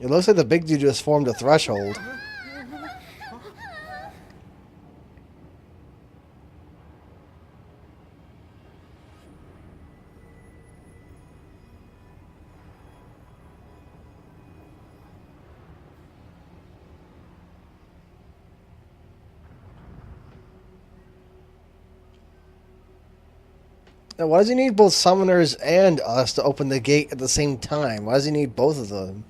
It looks like the big dude just formed a threshold. Now, why does he need both summoners and us to open the gate at the same time? Why does he need both of them?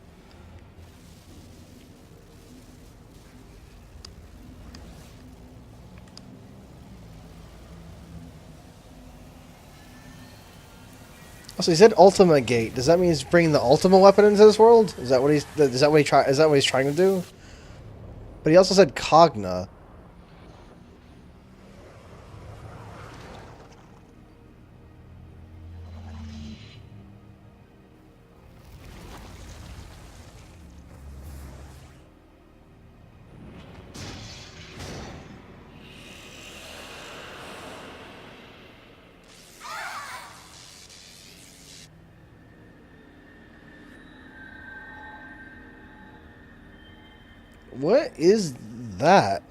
So he said Ultima Gate. Does that mean he's bringing the Ultima weapon into this world? Is that what he's? Is that what he's trying to do? But he also said Cogna. What is that?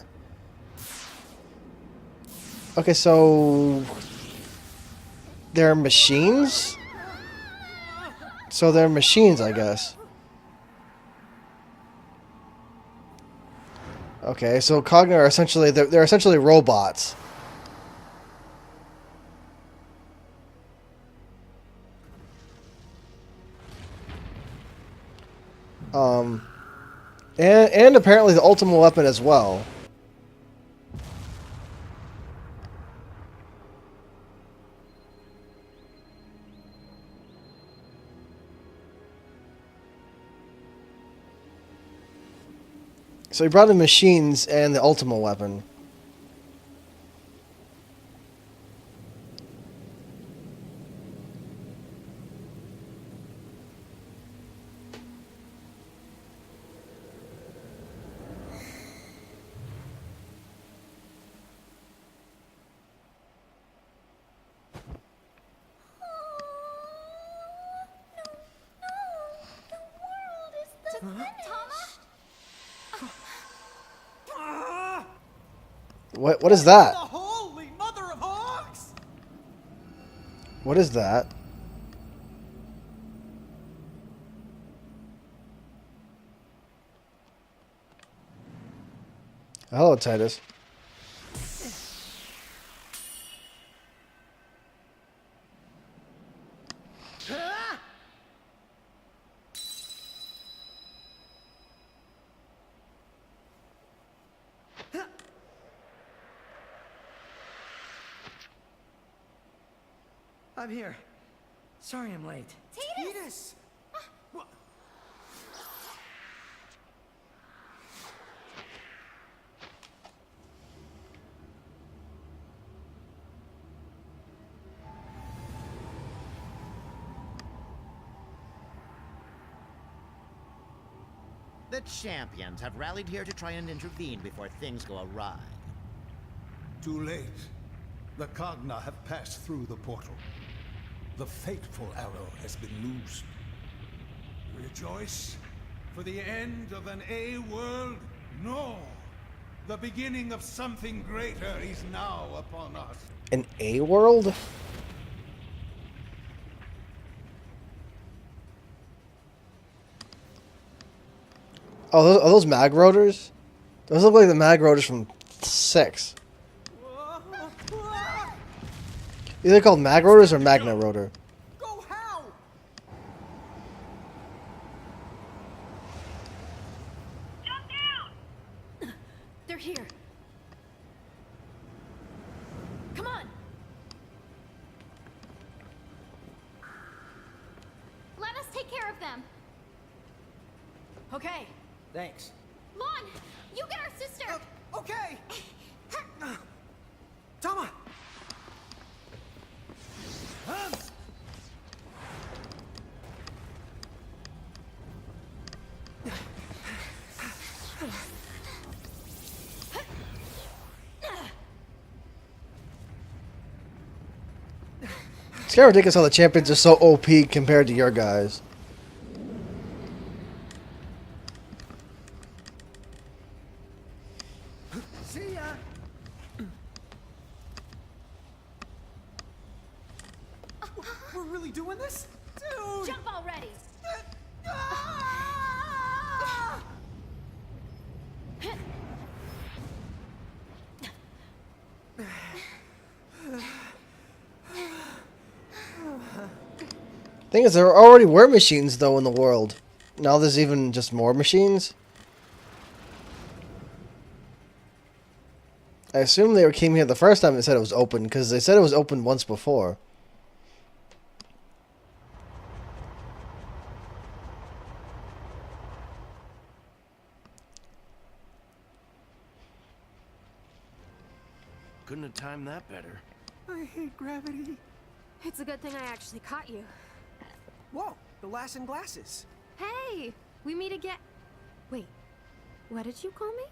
Okay, so they're machines? So they're machines, I guess. Okay, so Cogna are essentially they're essentially robots. Um and apparently the Ultima weapon as well. So he brought in machines and the Ultima weapon. What is that? The holy mother of hawks! What is that? Hello, Titus. I'm here. Sorry I'm late. Tidus! What? The champions have rallied here to try and intervene before things go awry. Too late. The Cogna have passed through the portal. The fateful arrow has been loosed. Rejoice? For the end of an A-world? No! The beginning of something greater is now upon us. An A world? Oh, are those mag rotors? Those look like the mag rotors from 6. Are they called mag rotors or magna rotor? Go how? Jump down! They're here. Come on. Let us take care of them. Okay. Thanks. Lon, you get our sister. Okay! Tama! It's kind of ridiculous how the champions are so OP compared to your guys. really doing this? Dude! Jump already! Ah! Thing is, there already were machines though in the world. Now there's even just more machines. I assume they came here the first time they said it was open, because they said it was open once before. Couldn't have timed that better. I hate gravity. It's a good thing I actually caught you. Whoa, the lass in glasses. Hey, we meet again. Wait, what did you call me?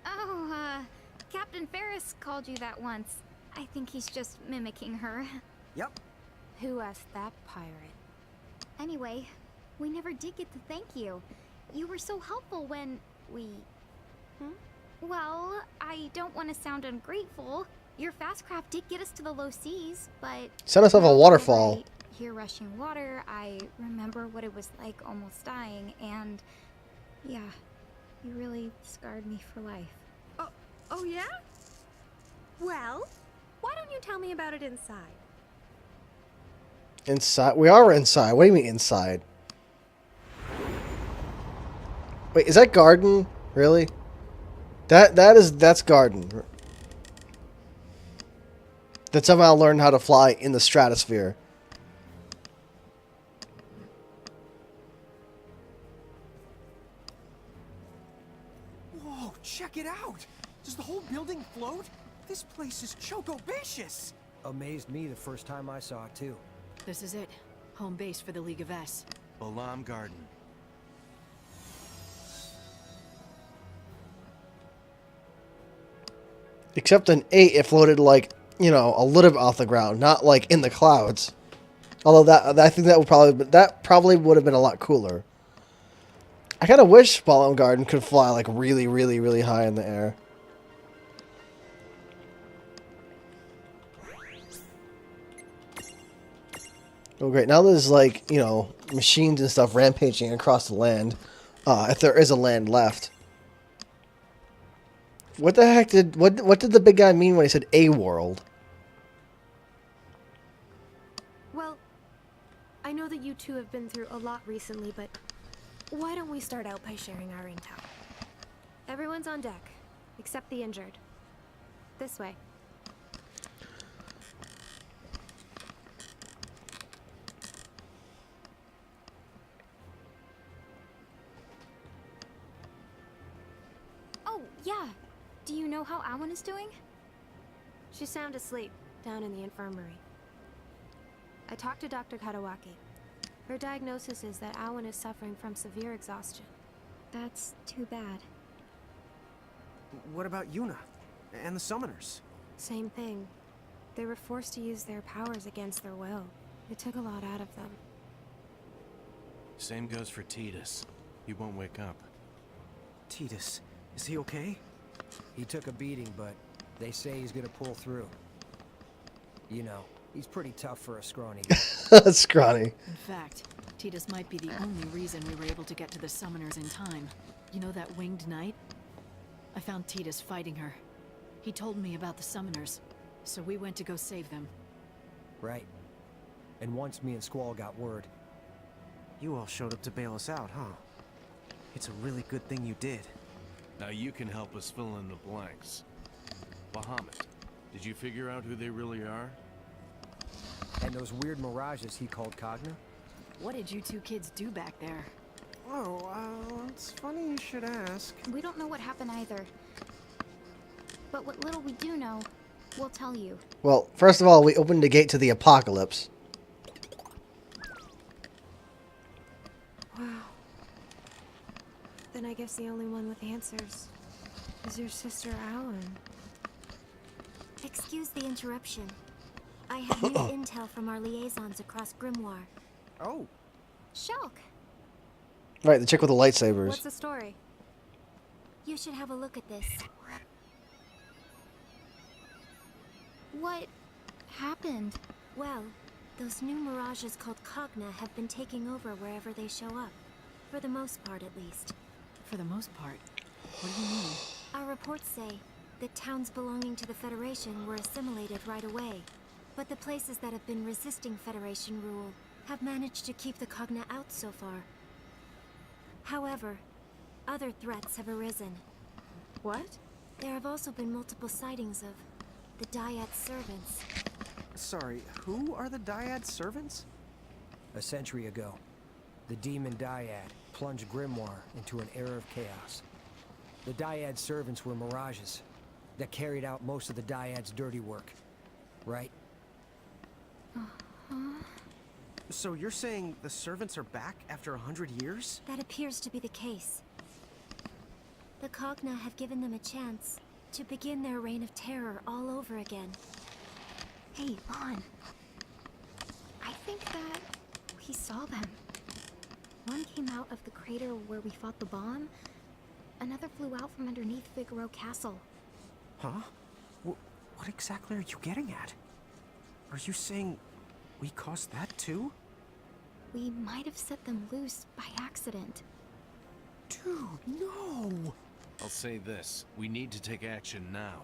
Oh, Captain Ferris called you that once. I think he's just mimicking her. Yep. Who asked that pirate? Anyway, we never did get to thank you. You were so helpful when we... Well, I don't want to sound ungrateful. Your fast craft did get us to the low seas, but... Set us off a waterfall. Whenever I hear rushing water, I remember what it was like almost dying, and... Yeah, you really scarred me for life. Oh yeah? Well, why don't you tell me about it inside? Inside? We are inside. What do you mean inside? Wait, is that Garden? Really? That's Garden. That somehow learned how to fly in the stratosphere. Whoa, check it out. Does the whole building float? This place is choco-bacious. Amazed me the first time I saw it, too. This is it. Home base for the League of S. Balam Garden. Except in 8, it floated like, you know, a little bit off the ground, not like in the clouds. Although I think that probably would have been a lot cooler. I kind of wish Balam Garden could fly like really, really, really high in the air. Oh great, now there's like, you know, machines and stuff rampaging across the land. If there is a land left. What the heck what did the big guy mean when he said a world? Well, I know that you two have been through a lot recently, but why don't we start out by sharing our intel? Everyone's on deck, except the injured. This way. Oh, yeah. Do you know how Awan is doing? She's sound asleep, down in the infirmary. I talked to Dr. Katawaki. Her diagnosis is that Awan is suffering from severe exhaustion. That's too bad. What about Yuna? And the summoners? Same thing. They were forced to use their powers against their will. It took a lot out of them. Same goes for Tidus. He won't wake up. Tidus, is he okay? He took a beating, but they say he's gonna pull through. You know, he's pretty tough for a scrawny guy. Scrawny. In fact, Tidus might be the only reason we were able to get to the summoners in time. You know that winged knight? I found Tidus fighting her. He told me about the summoners, so we went to go save them. Right. And once me and Squall got word, You all showed up to bail us out, huh? It's a really good thing you did. Now you can help us fill in the blanks. Bahamut, did you figure out who they really are? and those weird mirages he called Cogna? What did you two kids do back there? Oh, it's funny you should ask. We don't know what happened either. But what little we do know, we'll tell you. Well, first of all, we opened the gate to the apocalypse. Wow. Then I guess the only one with answers is your sister Alan. Excuse the interruption. I have new intel from our liaisons across Grimoire. Oh. Shulk, Right, the chick with the lightsabers. What's the story? you should have a look at this. What happened? Well, Those new mirages called Cogna have been taking over wherever they show up. For the most part, at least. For the most part. What do you mean? Our reports say that towns belonging to the Federation were assimilated right away. But the places that have been resisting Federation rule have managed to keep the Cogna out so far. However, other threats have arisen. What? There have also been multiple sightings of the Dyad servants. Sorry, who are the Dyad servants? A century ago, the demon Dyad plunged Grimoire into an era of chaos. The Dyad servants were mirages that carried out most of the Dyad's dirty work. Right? So you're saying the servants are back after 100 years? That appears to be the case. The Cogna have given them a chance to begin their reign of terror all over again. Hey, Vaughn. I think that we saw them. One came out of the crater where we fought the bomb. Another flew out from underneath Figaro Castle. Huh? What exactly are you getting at? Are you saying we caused that too? We might have set them loose by accident. Dude, no! I'll say this. We need to take action now.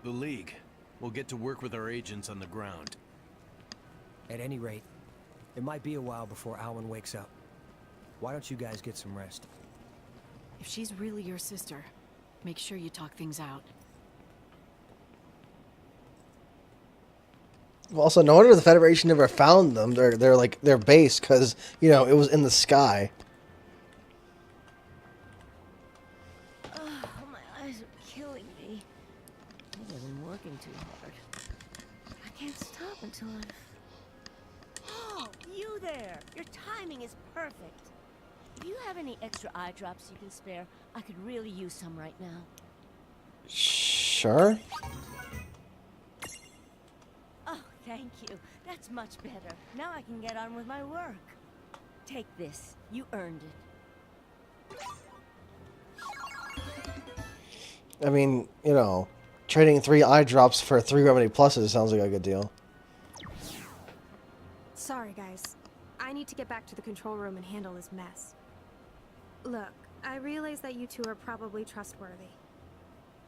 The League will get to work with our agents on the ground. At any rate, it might be a while before Alwyn wakes up. Why don't you guys get some rest? If she's really your sister, make sure you talk things out. Well, also, no wonder the Federation never found them. They're like their base, because you know it was in the sky. Oh, my eyes are killing me. Maybe I've been working too hard. I can't stop until I've... Oh, you there! Your timing is perfect. If you have any extra eye drops you can spare, I could really use some right now. Sure. Oh, thank you. That's much better. Now I can get on with my work. Take this. You earned it. I mean, you know, trading 3 eye drops for 3 remedy pluses sounds like a good deal. Sorry, guys. I need to get back to the control room and handle this mess. Look, I realize that you two are probably trustworthy.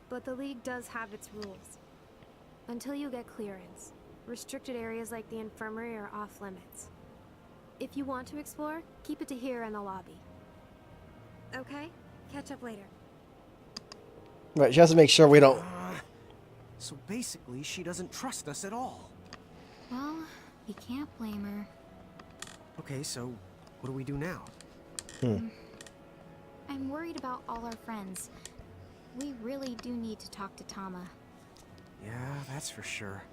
But the League does have its rules. Until you get clearance, restricted areas like the infirmary are off limits. If you want to explore, keep it to here in the lobby. Okay? Catch up later. Right, she has to make sure we don't... So basically, she doesn't trust us at all. Well, you can't blame her. Okay, so what do we do now? I'm worried about all our friends. We really do need to talk to Tama. Yeah, that's for sure.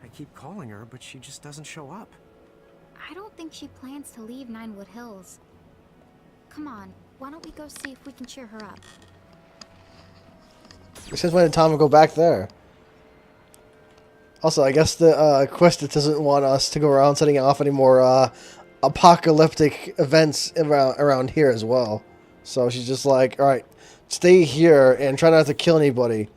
I keep calling her, but she just doesn't show up. I don't think she plans to leave Ninewood Hills. Come on, why don't we go see if we can cheer her up? Since when did Tom go back there? Also, I guess the Questus doesn't want us to go around setting off any more apocalyptic events around here as well. So she's just like, all right, stay here and try not to kill anybody.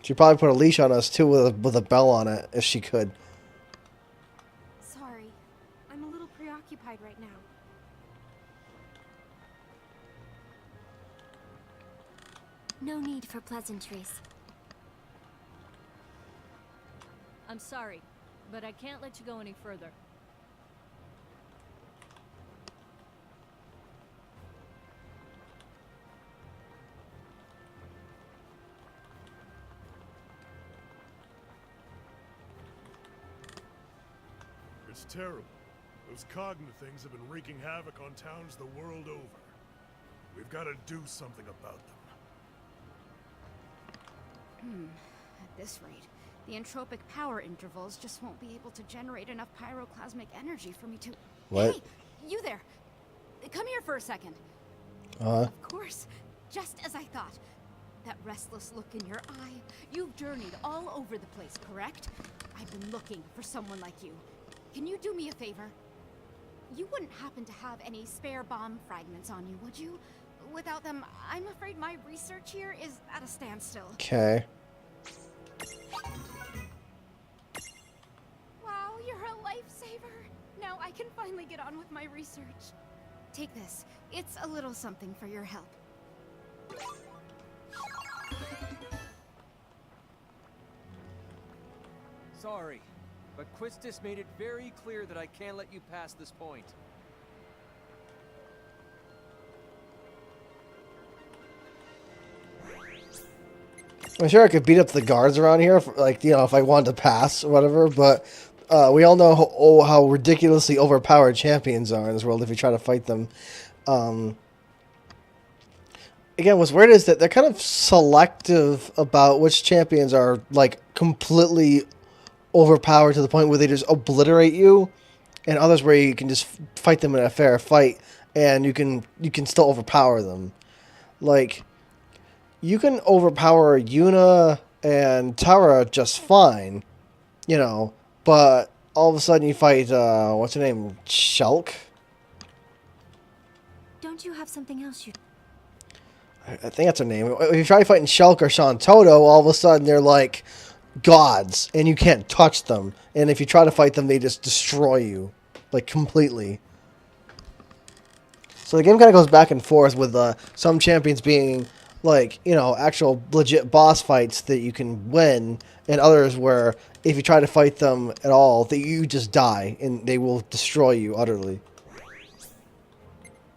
She'd probably put a leash on us too with a bell on it if she could. Sorry. I'm a little preoccupied right now. No need for pleasantries. I'm sorry, but I can't let you go any further. It's terrible. Those Cogna things have been wreaking havoc on towns the world over. We've got to do something about them. At this rate, the entropic power intervals just won't be able to generate enough pyroclasmic energy for me to... What? Hey, you there! Come here for a second. Of course, just as I thought. That restless look in your eye. You've journeyed all over the place, correct? I've been looking for someone like you. Can you do me a favor? You wouldn't happen to have any spare bomb fragments on you, would you? Without them, I'm afraid my research here is at a standstill. Okay. now I can finally get on with my research. Take this. It's a little something for your help. Sorry, but Quistis made it very clear that I can't let you pass this point. I'm sure I could beat up the guards around here, like, you know, if I wanted to pass or whatever, but we all know how ridiculously overpowered champions are in this world if you try to fight them. Again, what's weird is that they're kind of selective about which champions are, like, completely overpowered to the point where they just obliterate you, and others where you can just fight them in a fair fight, and you can still overpower them. Like, you can overpower Yuna and Tara just fine, you know, but all of a sudden you fight, what's her name, Shulk? Don't you have something else you... I think that's her name. If you try fighting Shulk or Sean Toto, all of a sudden they're like gods, and you can't touch them. And if you try to fight them, they just destroy you, like, completely. So the game kind of goes back and forth with some champions being, like, you know, actual legit boss fights that you can win, and others where if you try to fight them at all, that you just die, and they will destroy you utterly.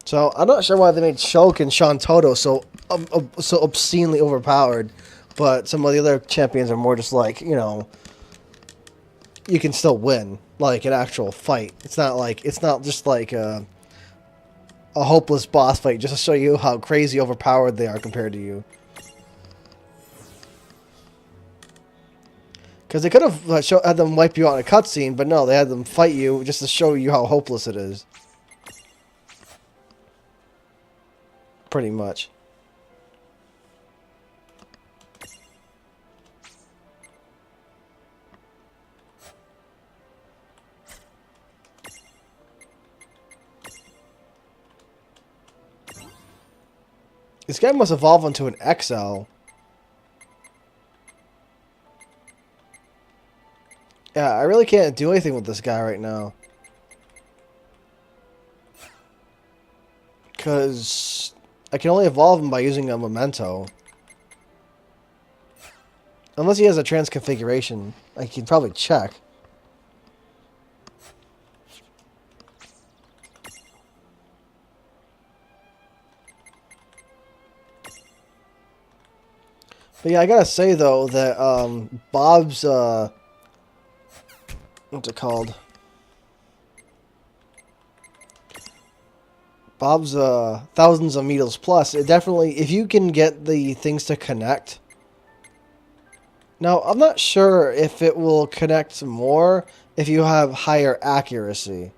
So I'm not sure why they made Shulk and Sean Toto so obscenely overpowered, but some of the other champions are more just like, you know, you can still win, like an actual fight. It's not just like a hopeless boss fight just to show you how crazy overpowered they are compared to you. Because they could have had them wipe you out in a cutscene, but no, they had them fight you just to show you how hopeless it is. Pretty much. This guy must evolve into an XL. Yeah, I really can't do anything with this guy right now. Because I can only evolve him by using a memento. Unless he has a transconfiguration. I can probably check. But yeah, I gotta say though that Bob's what's it called? Bob's Thousands of Needles Plus. It definitely, if you can get the things to connect. Now, I'm not sure if it will connect more if you have higher accuracy.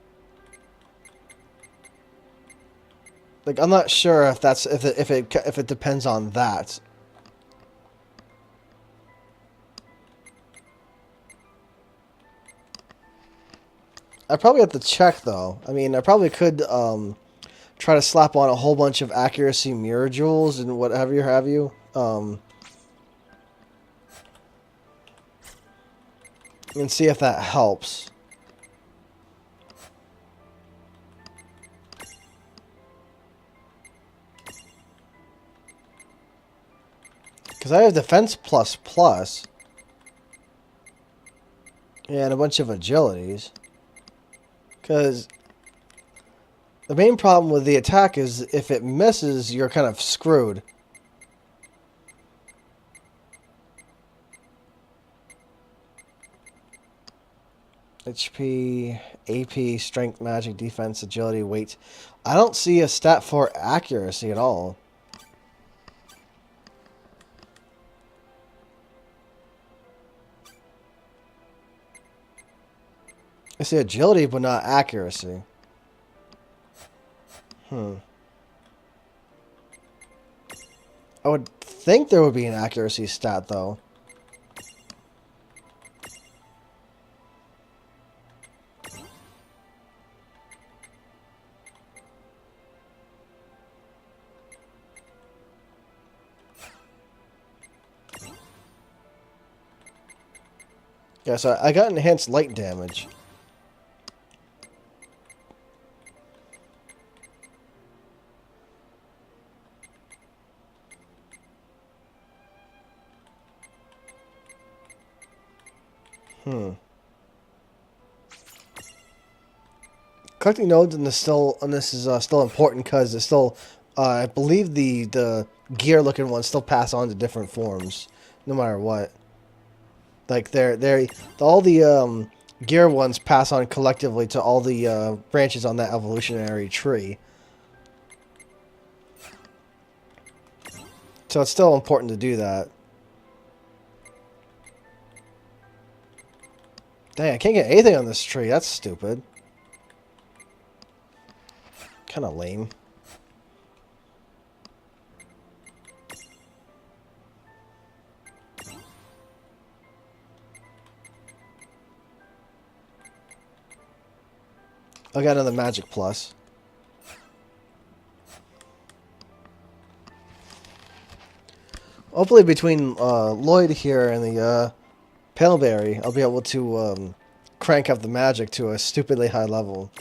Like, I'm not sure if that's if it depends on that. I probably have to check, though. I mean, I probably could try to slap on a whole bunch of accuracy mirror jewels and whatever have you. And see if that helps. Because I have defense plus plus. And a bunch of agilities. Because the main problem with the attack is if it misses, you're kind of screwed. HP, AP, strength, magic, defense, agility, weight. I don't see a stat for accuracy at all. I see agility, but not accuracy. I would think there would be an accuracy stat, though. Yeah, so I got enhanced light damage. Collecting nodes in this is still important because it's still, I believe the gear looking ones still pass on to different forms, no matter what. Like all the gear ones pass on collectively to all the branches on that evolutionary tree. So it's still important to do that. Dang, I can't get anything on this tree. That's stupid. Kind of lame. I got another magic plus. Hopefully between Lloyd here and the Paleberry, I'll be able to crank up the magic to a stupidly high level.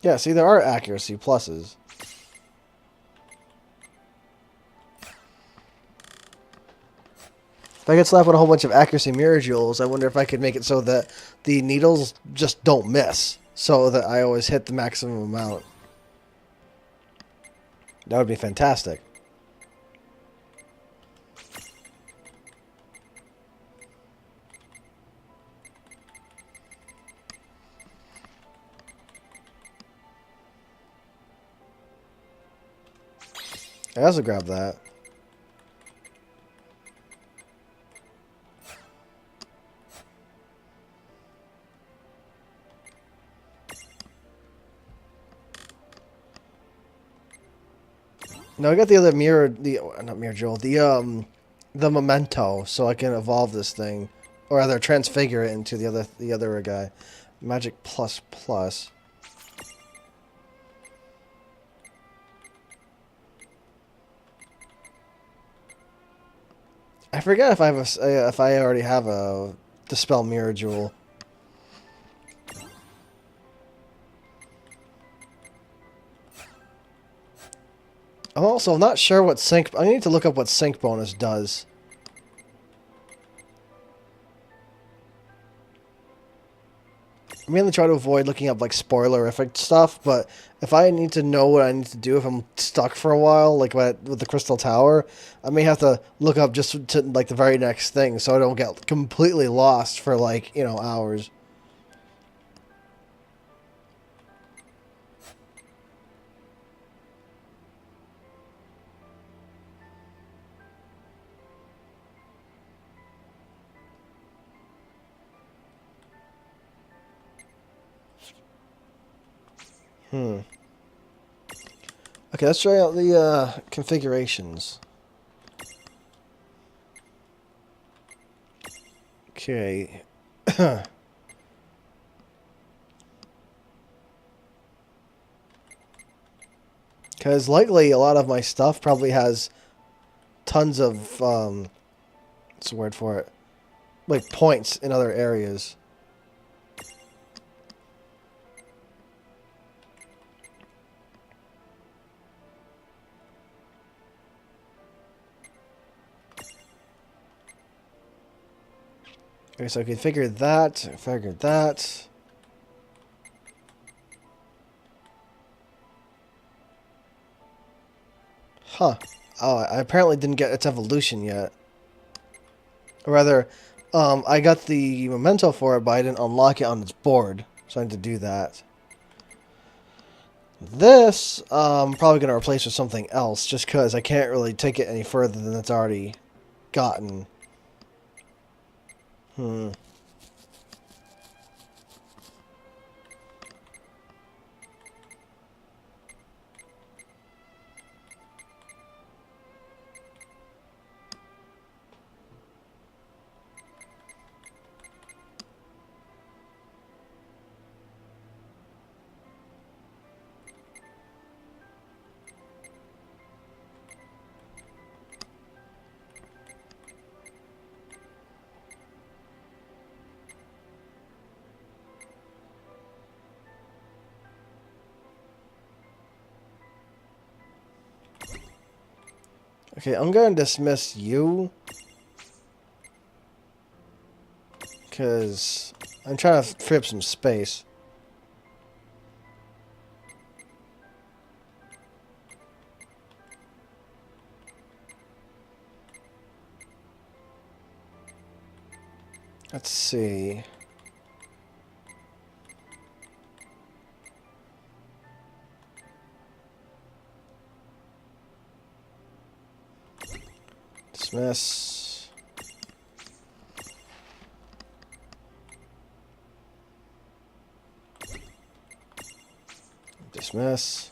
Yeah, see, there are accuracy pluses. If I could slap on a whole bunch of accuracy mirror jewels, I wonder if I could make it so that the needles just don't miss, so that I always hit the maximum amount. That would be fantastic. I also grabbed that. No, I got the other mirror, not mirror jewel, the memento, so I can evolve this thing, or rather transfigure it into the other guy. Magic plus plus. I forget if I have if I already have a dispel mirror jewel. I'm also not sure what sync. I need to look up what sync bonus does. I mainly try to avoid looking up like spoilerific stuff, but if I need to know what I need to do if I'm stuck for a while, like with the Crystal Tower, I may have to look up just to like the very next thing, so I don't get completely lost for like, you know, hours. Okay, let's try out the configurations. Okay. Because likely a lot of my stuff probably has tons of, what's the word for it? Like points in other areas. Okay, so I configured that. Huh. Oh, I apparently didn't get its evolution yet. Or rather, I got the memento for it, but I didn't unlock it on its board. So I need to do that. This, I'm probably going to replace with something else, just because I can't really take it any further than it's already gotten. Okay, I'm gonna dismiss you. Because I'm trying to free up some space. Let's see. Dismiss. Dismiss.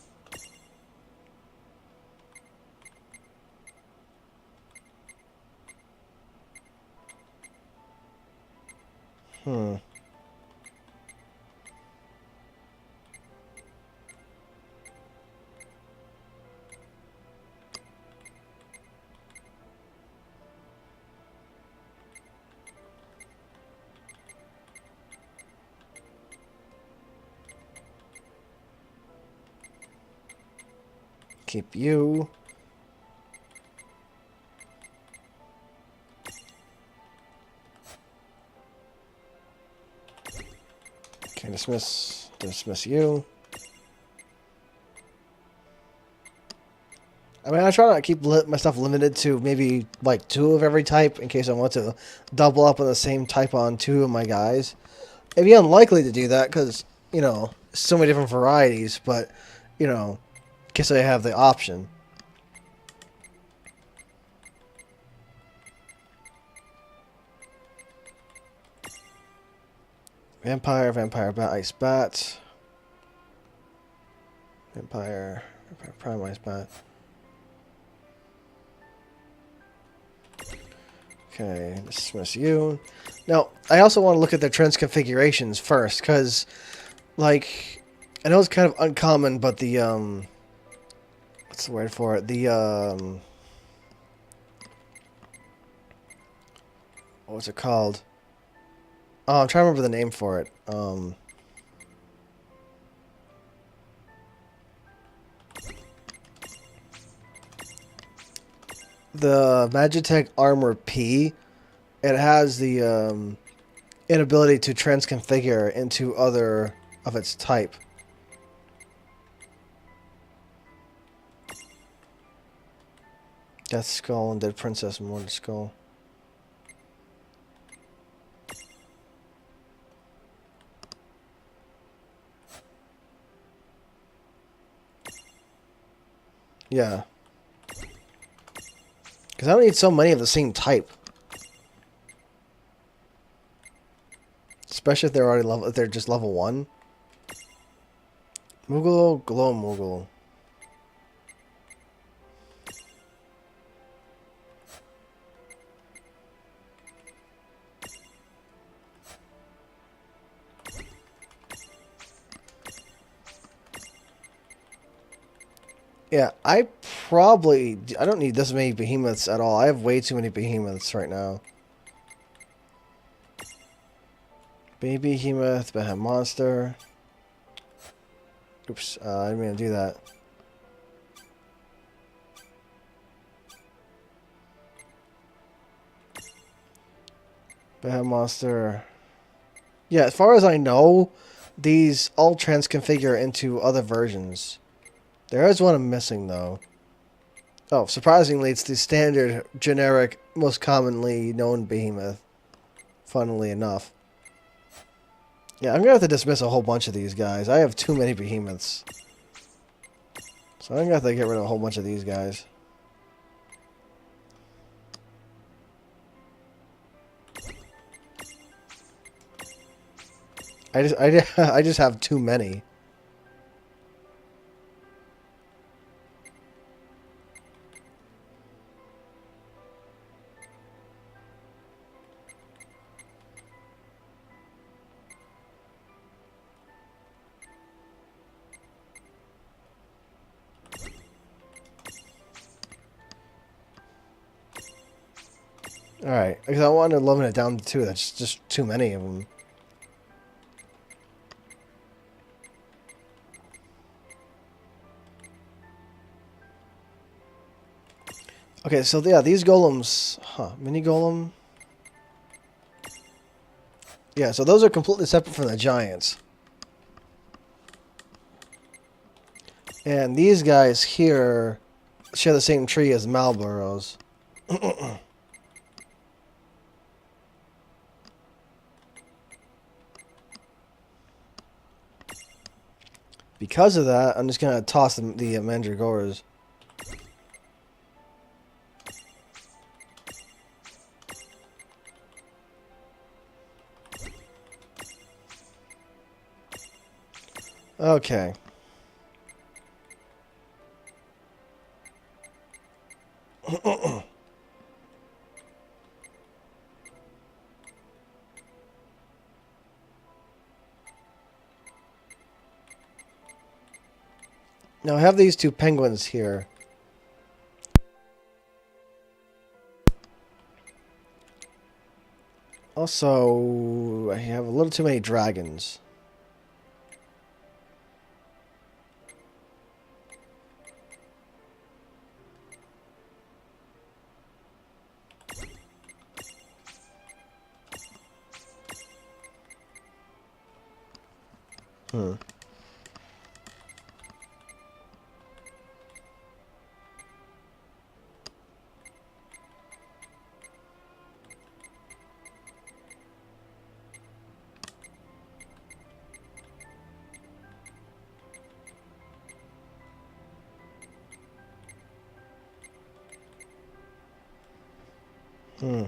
Keep you. Okay, dismiss. Dismiss you. I mean, I try to keep my stuff limited to maybe like 2 of every type in case I want to double up on the same type on 2 of my guys. It'd be unlikely to do that because, you know, so many different varieties, but, you know, in case I have the option. Vampire, vampire, bat, ice bat. Vampire, vampire, prime ice bat. Okay, dismiss you. Now, I also want to look at the trans configurations first, because, like, I know it's kind of uncommon, but the, what's the word for it? The, what's it called? Oh, I'm trying to remember the name for it. The Magitech Armor P, it has the inability to transconfigure into other of its type. Death Skull and Dead Princess and Mortal Skull. Yeah. Because I don't need so many of the same type. Especially if they're already level, if they're just level 1. Moogle, Glow Moogle. Yeah, I don't need this many behemoths at all. I have way too many behemoths right now. Baby behemoth, behemoth monster. Oops, I didn't mean to do that. Behemoth monster. Yeah, as far as I know, these all transconfigure into other versions. There is one I'm missing, though. Oh, surprisingly, it's the standard, generic, most commonly known behemoth. Funnily enough. Yeah, I'm going to have to dismiss a whole bunch of these guys. I have too many behemoths. So I'm going to have to get rid of a whole bunch of these guys. I just have too many. Alright, because I wanted to limit it down to 2. That's just too many of them. Okay, so yeah, these golems, mini golem. Yeah, so those are completely separate from the giants. And these guys here share the same tree as Malboros. Because of that, I'm just gonna toss the Mandragoras. Okay. Now I have these two penguins here. Also, I have a little too many dragons. Hmm. Hmm.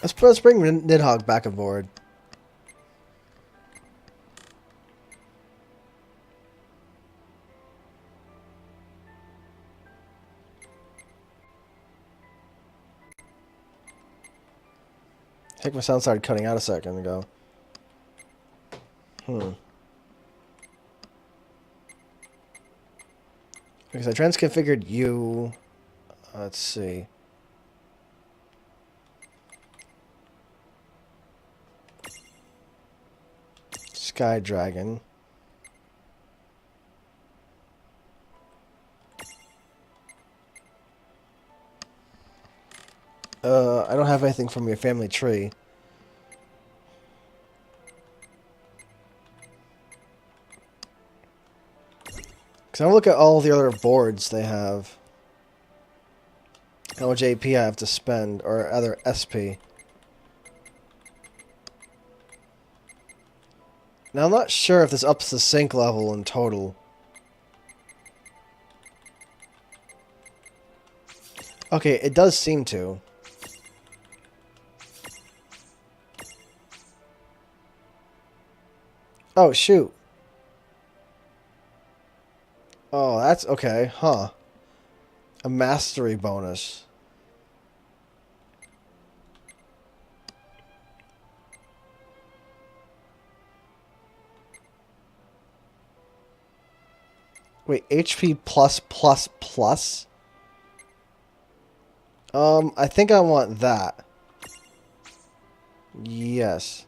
Let's bring Nidhogg back aboard. Heck, my sound started cutting out a second ago. Because I transconfigured you. Let's see. Sky Dragon. I don't have anything from your family tree. Because I look at all the other boards they have. How much AP I have to spend, or other SP. Now I'm not sure if this ups the sync level in total. Okay, it does seem to. Oh, shoot. Oh, that's okay, huh. A mastery bonus. Wait, HP plus plus plus? I think I want that. Yes.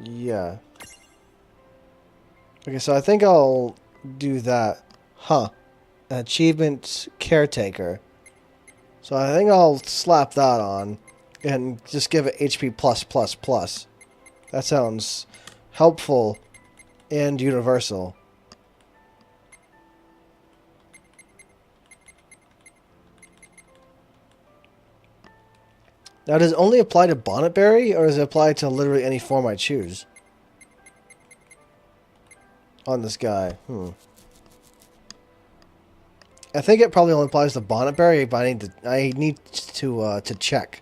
Yeah. Okay, so I think I'll do that. Huh. Achievement Caretaker. So I think I'll slap that on and just give it HP plus plus plus. That sounds helpful and universal. Now, does it only apply to Bonnetberry, or does it apply to literally any form I choose? On this guy. I think it probably only applies to Bonnetberry, but I need to check.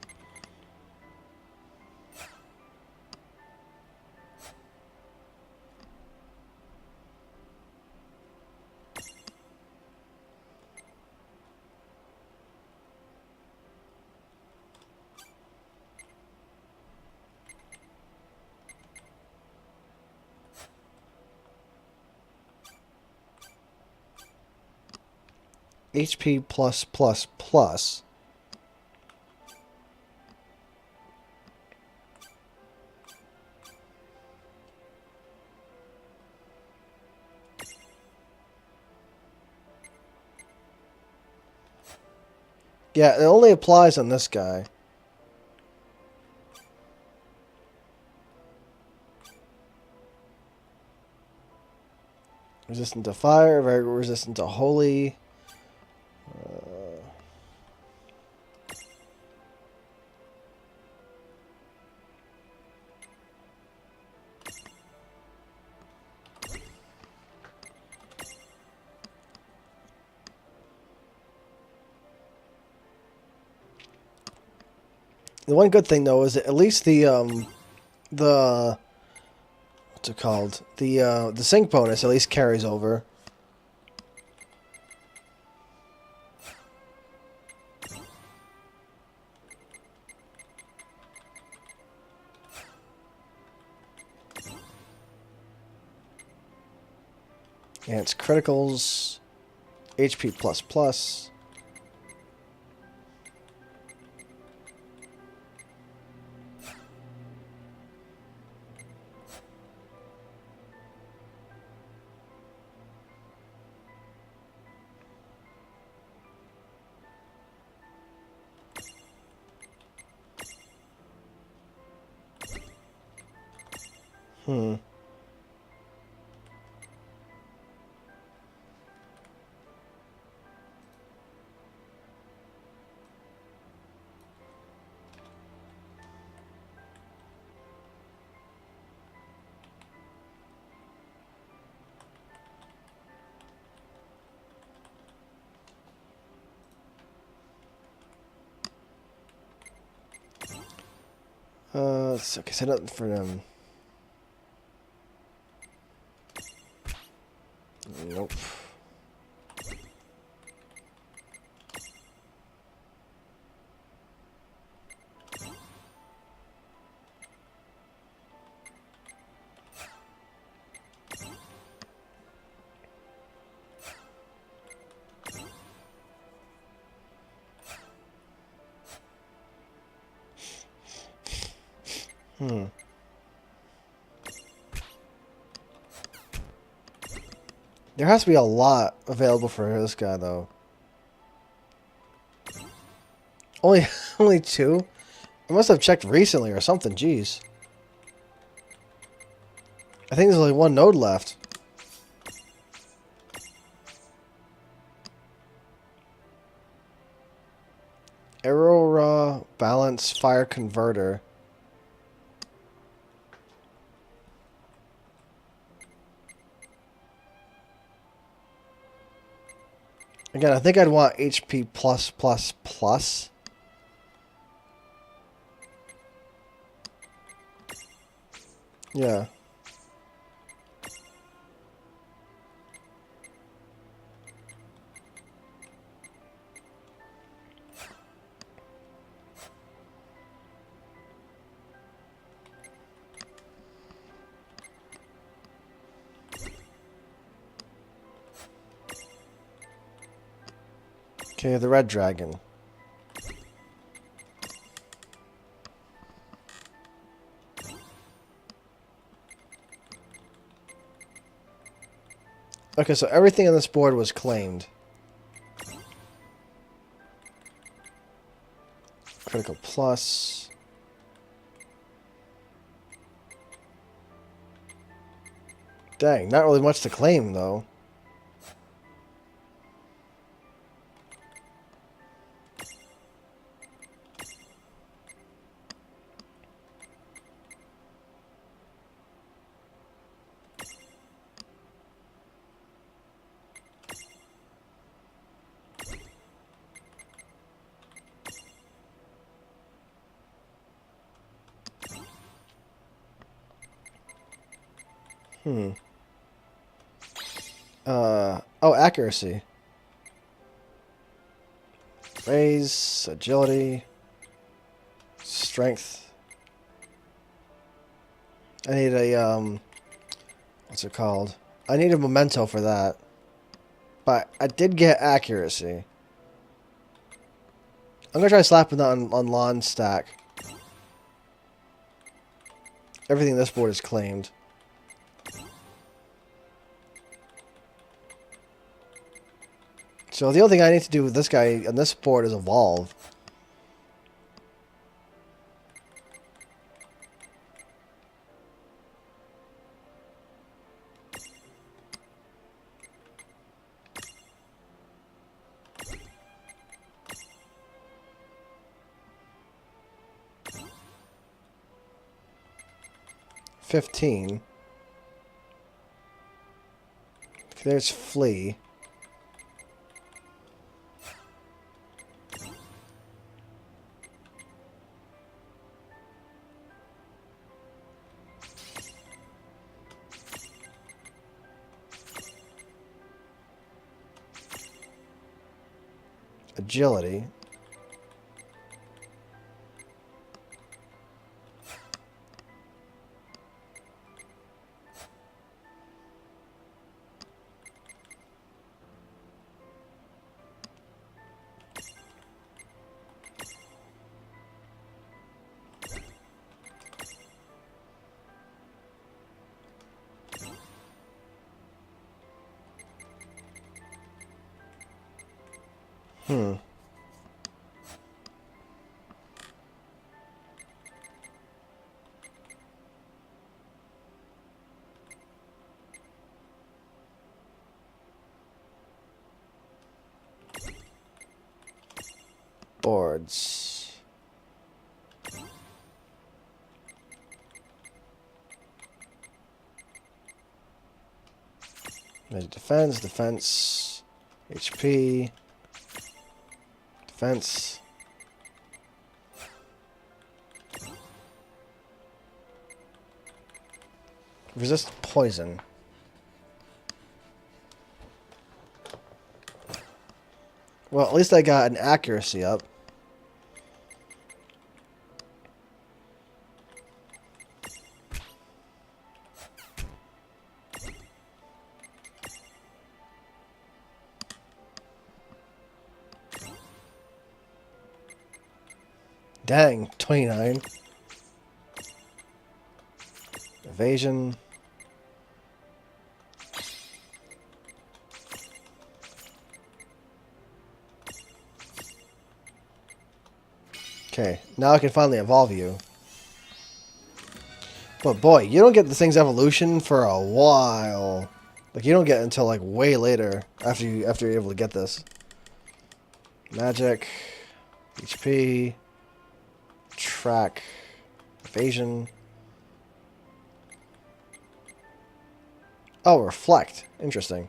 HP plus plus plus. Yeah, it only applies on this guy. Resistant to fire, very resistant to holy. The one good thing though is that at least the what's it called? The sync bonus at least carries over. And it's criticals, HP plus plus. Hmm. Okay, so nothing for them. Nope. Hmm. There has to be a lot available for this guy, though. Only two? I must have checked recently or something. Jeez. I think there's only one node left. Aurora Balance Fire Converter. Again, I think I'd want HP plus plus plus. Yeah. Okay, the red dragon. Okay, so everything on this board was claimed. Critical plus. Dang, not really much to claim, though. Oh, accuracy. Raise, agility, strength. I need a, what's it called? I need a memento for that. But I did get accuracy. I'm gonna try slapping that on lawn stack. Everything this board is claimed. So the only thing I need to do with this guy on this board is evolve. $15. There's flee. Agility. Boards. There's defense, HP, defense. Resist poison. Well, at least I got an accuracy up. Dang, 29. Evasion. Okay, now I can finally evolve you. But boy, you don't get this thing's evolution for a while. Like you don't get it until like way later after you're able to get this. Magic, HP, track, evasion. Oh, reflect. Interesting.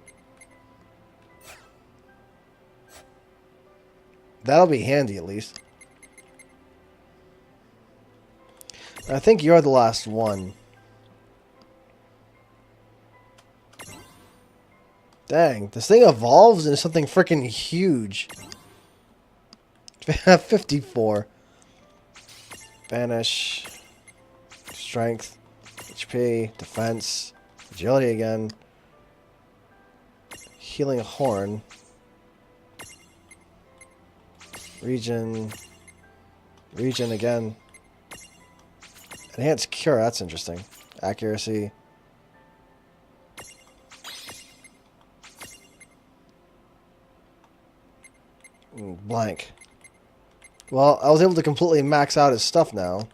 That'll be handy at least. I think you're the last one. Dang, this thing evolves into something freaking huge. 54. Banish. Strength. HP. Defense. Agility again. Healing Horn. Region. Region again. Enhanced Cure, that's interesting. Accuracy. Blank. Well, I was able to completely max out his stuff now.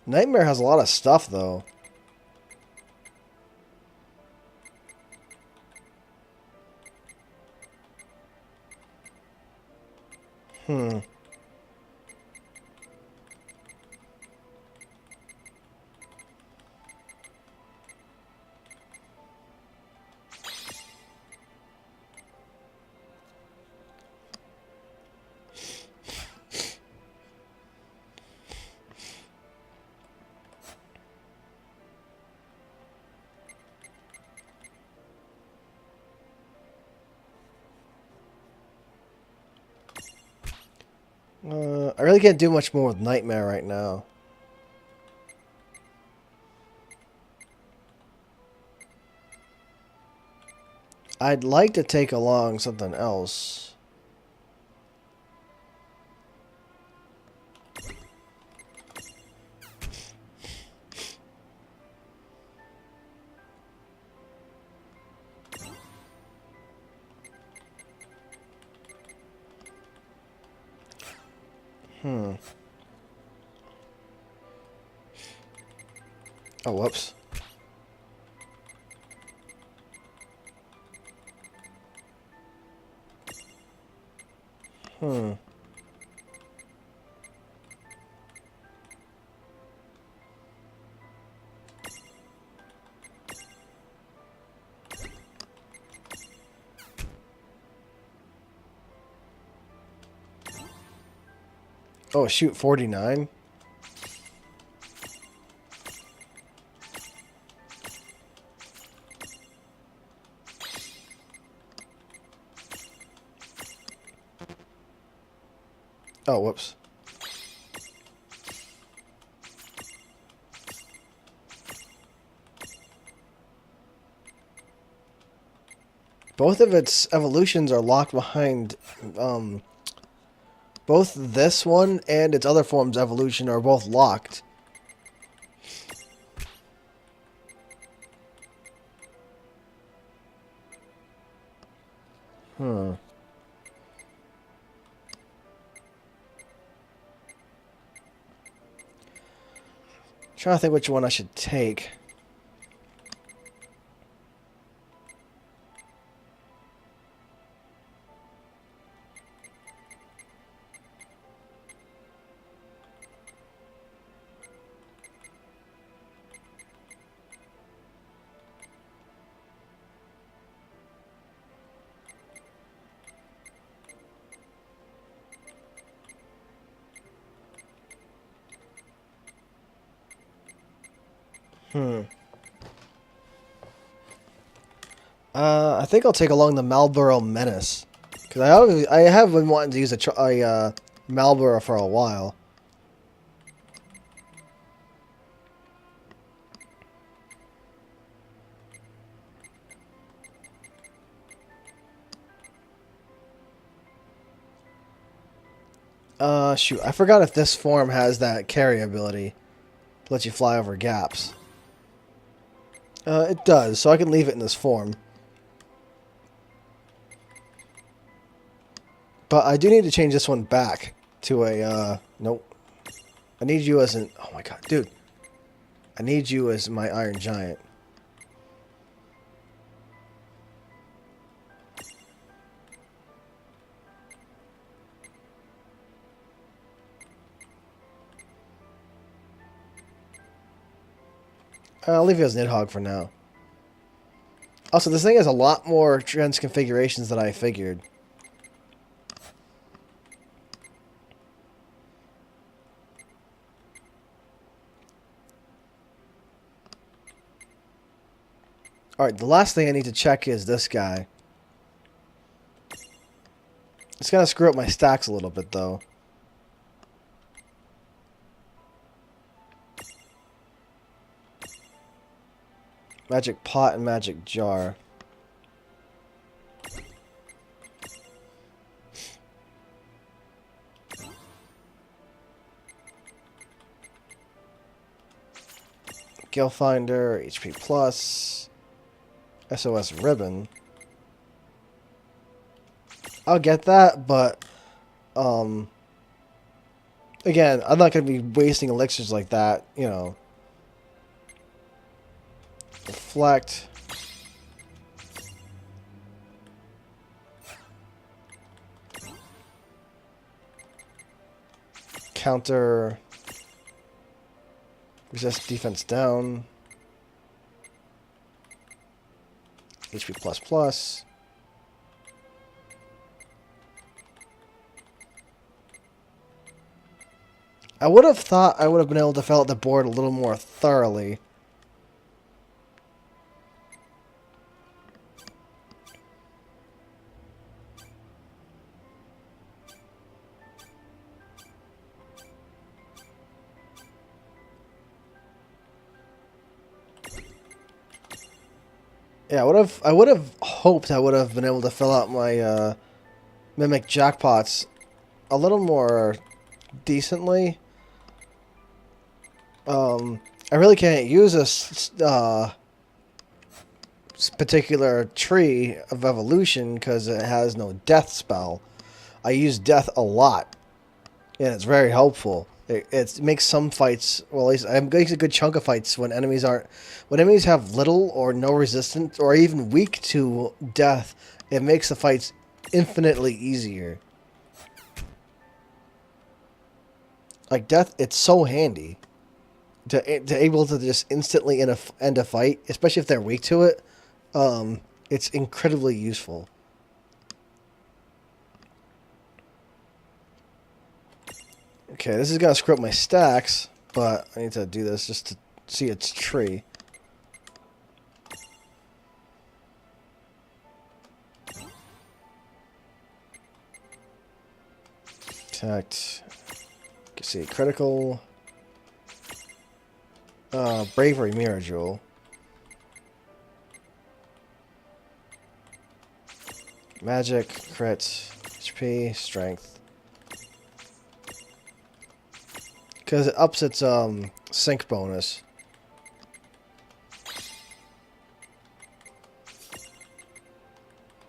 Nightmare has a lot of stuff, though. I really can't do much more with Nightmare right now. I'd like to take along something else. Oh, whoops. Oh, shoot, 49? Oh, whoops. Both of its evolutions are locked behind, both this one and its other form's evolution are both locked. Trying to think which one I should take. I think I'll take along the Marlboro Menace. Because I have been wanting to use a Marlboro for a while. Shoot. I forgot if this form has that carry ability. To let you fly over gaps. It does, so I can leave it in this form. But I do need to change this one back to a, nope. I need you as an, oh my god, dude. I need you as my Iron Giant. I'll leave you as Nidhogg for now. Also, this thing has a lot more trans configurations than I figured. Alright, the last thing I need to check is this guy. It's gonna screw up my stacks a little bit, though. Magic Pot and Magic Jar. Gale Finder, HP Plus, SOS Ribbon. I'll get that, but again, I'm not going to be wasting elixirs like that, you know. Reflect. Counter. Resist defense down. HP plus plus. I would have thought I would have been able to fill out the board a little more thoroughly. Yeah, I would have hoped I would have been able to fill out my mimic jackpots a little more decently. I really can't use this particular tree of evolution because it has no death spell. I use death a lot, and it's very helpful. It makes some fights, well, at least it makes a good chunk of fights when enemies have little or no resistance or even weak to death. It makes the fights infinitely easier. Like death, it's so handy to able to just instantly end a fight, especially if they're weak to it. It's incredibly useful. Okay, this is gonna screw up my stacks, but I need to do this just to see its tree. Attacked. You can see critical. Bravery Mirror Jewel. Magic, crit, HP, strength. Because it ups its sync bonus.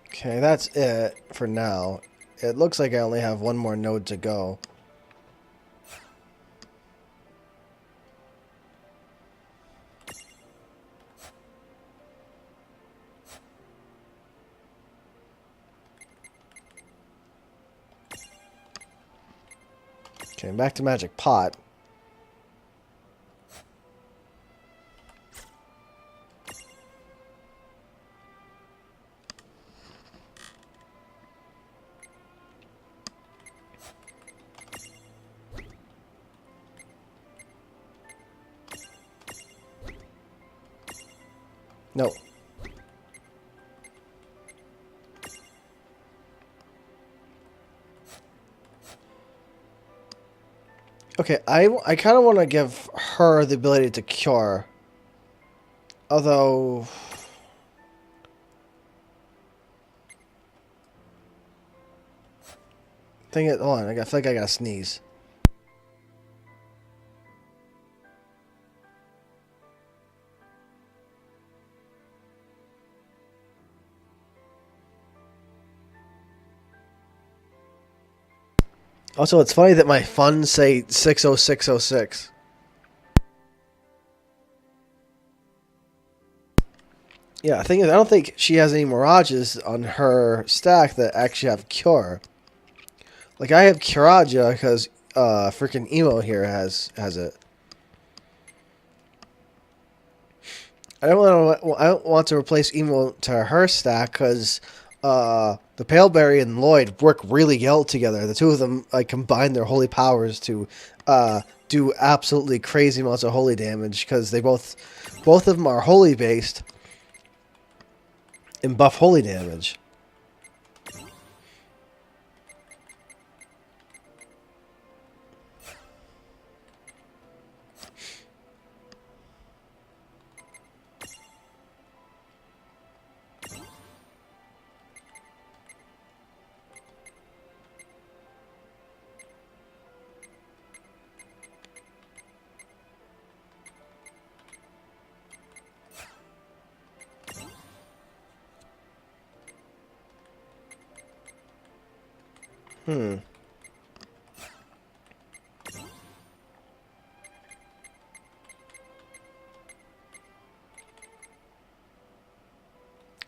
Okay, that's it for now. It looks like I only have one more node to go. Okay, back to Magic Pot. No. Okay, I kind of want to give her the ability to cure. Although... hold on, I feel like I gotta sneeze. Also, it's funny that my funds say 60606. Yeah, the thing is, I don't think she has any Mirages on her stack that actually have Cure. Like, I have Curaja because freaking Emo here has it. I don't want to replace Emo to her stack because the Paleberry and Lloyd work really well together. The two of them combine their holy powers to do absolutely crazy amounts of holy damage because they both of them are holy based and buff holy damage.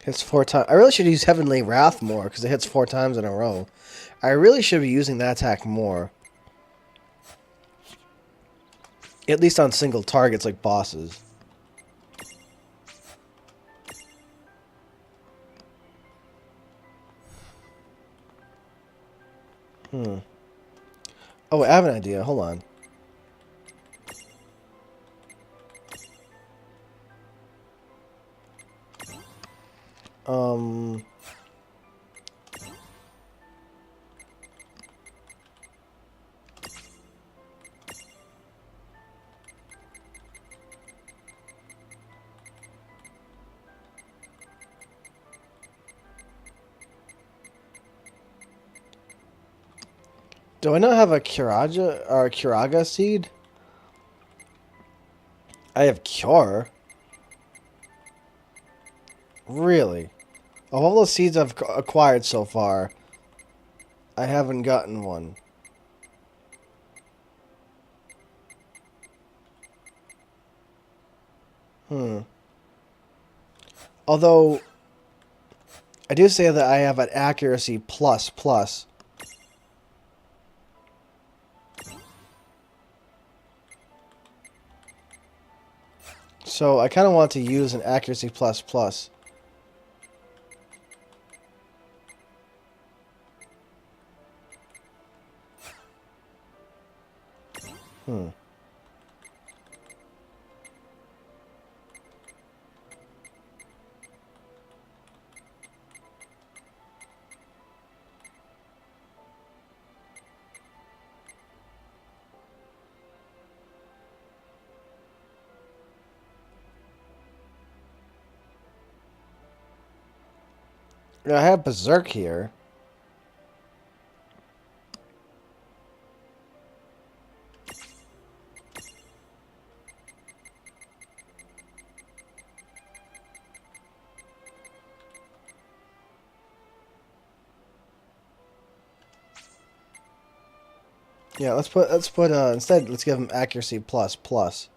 Hits 4 times. I really should use Heavenly Wrath more because it hits 4 times in a row. I really should be using that attack more. At least on single targets like bosses. Oh, I have an idea. Hold on. Do I not have a Curaga or a Curaga seed? I have Cure. Really? Of all the seeds I've acquired so far, I haven't gotten one. Although, I do say that I have an accuracy plus plus. So I kind of want to use an accuracy plus plus. I have Berserk here. Yeah, let's put instead let's give him accuracy plus plus.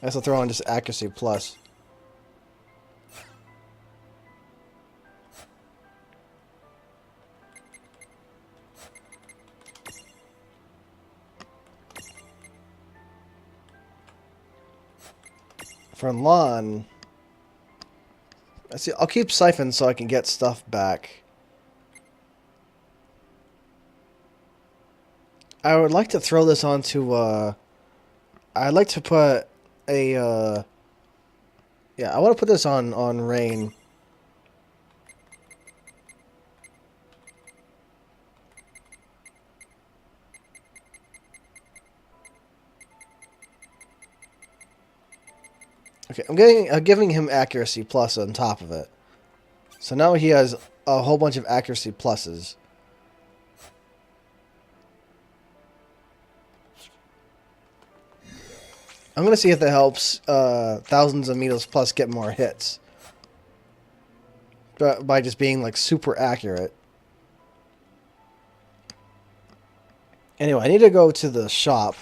I guess I'll throw on just accuracy plus. For Lon, I see. I'll keep Siphon so I can get stuff back. I would like to throw this onto. I'd like to put a. Yeah, I want to put this on Rain. Okay, I'm giving him accuracy plus on top of it. So now he has a whole bunch of accuracy pluses. I'm going to see if that helps thousands of meters plus get more hits. But by just being like super accurate. Anyway, I need to go to the shop.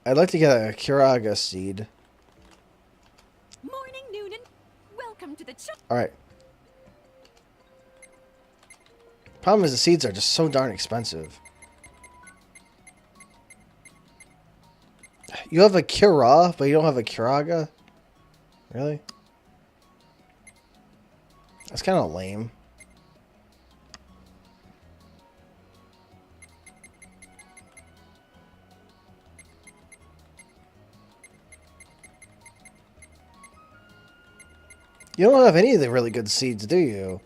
I'd like to get a Curaga seed. Morning, Noonan. Welcome to the Alright. Problem is the seeds are just so darn expensive. You have a Cura, but you don't have a Curaga? Really? That's kind of lame. You don't have any of the really good seeds, do you?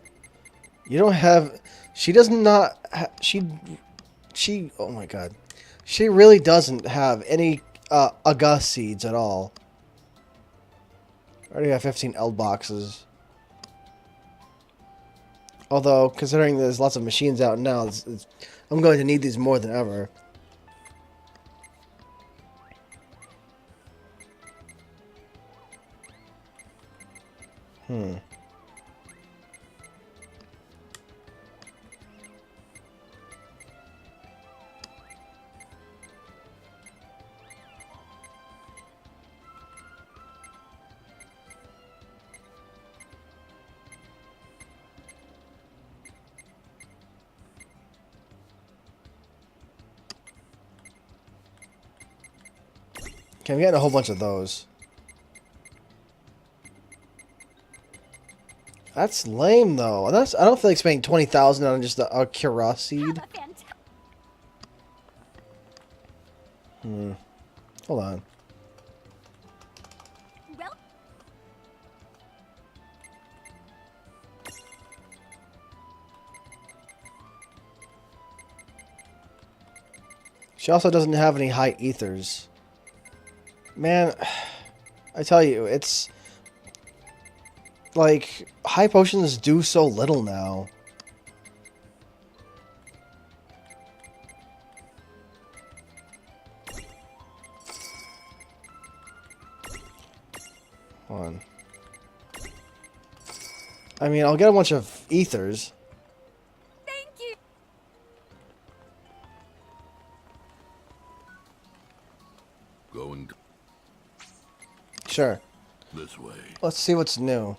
You don't have... She does not... She... Oh my god. She really doesn't have any August seeds at all. I already have 15 Eld boxes. Although, considering there's lots of machines out now, I'm going to need these more than ever. Okay, I'm getting a whole bunch of those. That's lame though. That's I don't feel like spending 20,000 on just a Cura seed. Hold on. Well, She also doesn't have any high ethers. Man, I tell you, it's like high potions do so little now. Hold on. I mean, I'll get a bunch of ethers. thank you. Going Sure. this way. Let's see what's new.